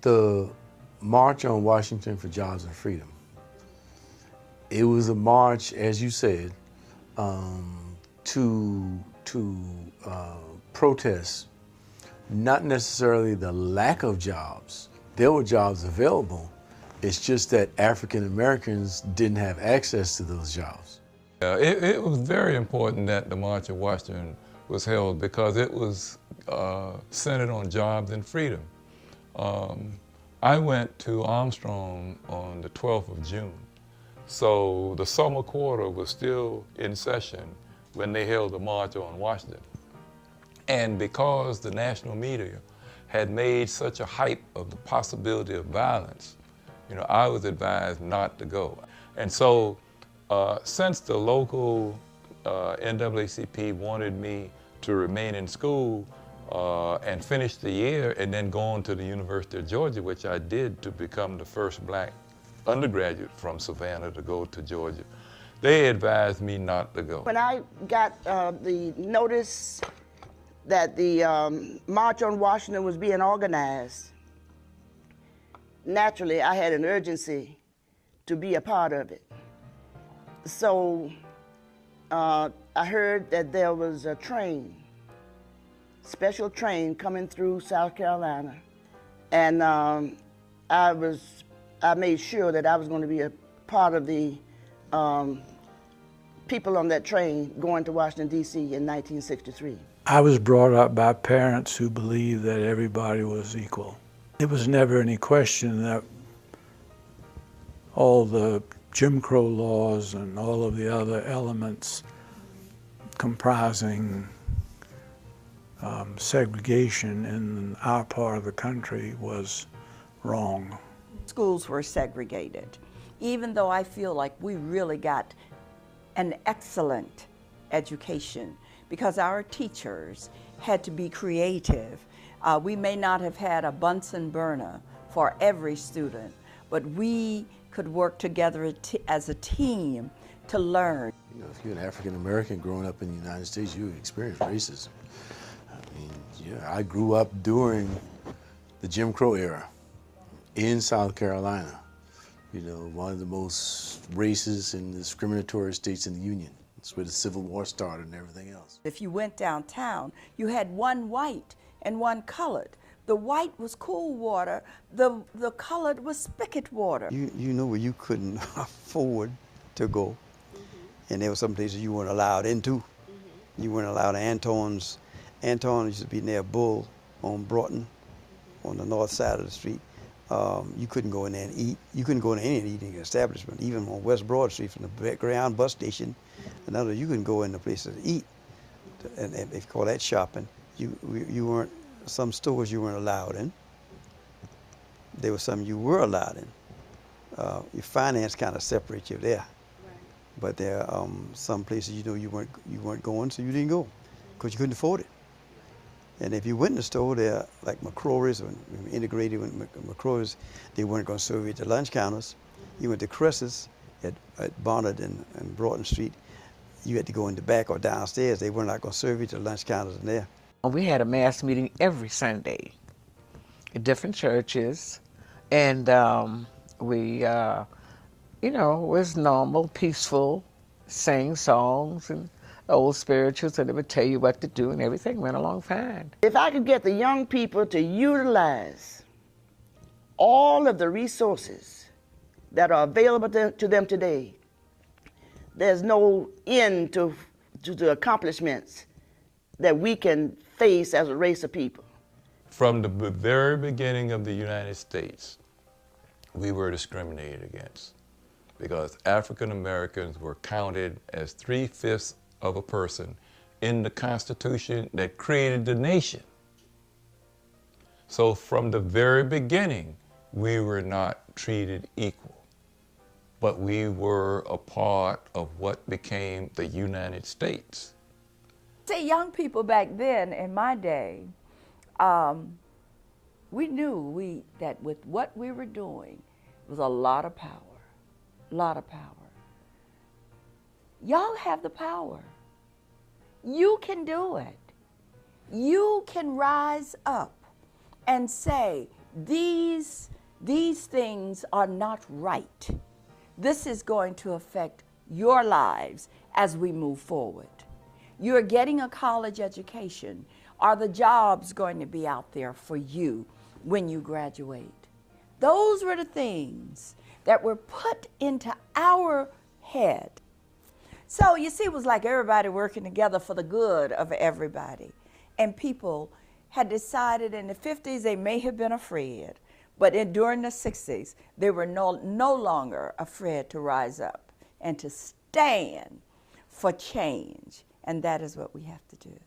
The March on Washington for Jobs and Freedom. It was a march, as you said, to protest not necessarily the lack of jobs. There were jobs available. It's just that African Americans didn't have access to those jobs. It was very important that the March of Washington was held because it was centered on jobs and freedom. I went to Armstrong on the 12th of June. So the summer quarter was still in session when they held the March on Washington. And because the national media had made such a hype of the possibility of violence, I was advised not to go. And so since the local NAACP wanted me to remain in school and finish the year and then go on to the University of Georgia, which I did to become the first black undergraduate from Savannah to go to Georgia, they advised me not to go. When I got the notice that the March on Washington was being organized, naturally I had an urgency to be a part of it. So I heard that there was a train, special train coming through South Carolina, and I made sure that I was going to be a part of the people on that train going to Washington, D.C. in 1963. I was brought up by parents who believed that everybody was equal. There was never any question that all the Jim Crow laws and all of the other elements comprising segregation in our part of the country was wrong. Schools were segregated, even though I feel like we really got an excellent education because our teachers had to be creative. We may not have had a Bunsen burner for every student, but we could work together as a team to learn. If you're an African American growing up in the United States, you experience racism. I mean, I grew up during the Jim Crow era in South Carolina, one of the most racist and discriminatory states in the Union. It's where the Civil War started and everything else. If you went downtown, you had one white and one colored. The white was cool water, the colored was spigot water. You know where you couldn't afford to go, and there were some places you weren't allowed into. You weren't allowed Anton's. Anton used to be near Bull on Broughton, on the north side of the street. You couldn't go in there and eat. You couldn't go in any eating establishment, even on West Broad Street from the Greyhound bus station. Another, you couldn't go in the places to eat, and they call that shopping. You weren't. Some stores you weren't allowed in. There was some you were allowed in. Your finance kind of separates you there. Right. But there are some places you weren't going, so you didn't go because you couldn't afford it. And if you went in the store there, like McCrory's or integrated with McCrory's, they weren't going to serve you at the lunch counters. You went to Cress's at Barnard and Broughton Street, you had to go in the back or downstairs. They were not going to serve you at the lunch counters in there. We had a mass meeting every Sunday at different churches, and we, was normal, peaceful, sang songs and old spirituals, and they would tell you what to do, and everything went along fine. If I could get the young people to utilize all of the resources that are available to them today, there's no end to the accomplishments that we can face as a race of people. From the very beginning of the United States, we were discriminated against because African Americans were counted as 3/5 of a person in the Constitution that created the nation. So from the very beginning, we were not treated equal, but we were a part of what became the United States. See, young people back then, in my day, we knew that with what we were doing was a lot of power, a lot of power. Y'all have the power. You can do it. You can rise up and say, these things are not right. This is going to affect your lives as we move forward. You're getting a college education. Are the jobs going to be out there for you when you graduate? Those were the things that were put into our head. So you see, it was like everybody working together for the good of everybody. And people had decided in the 50s they may have been afraid, but during the 60s, they were no longer afraid to rise up and to stand for change. And that is what we have to do.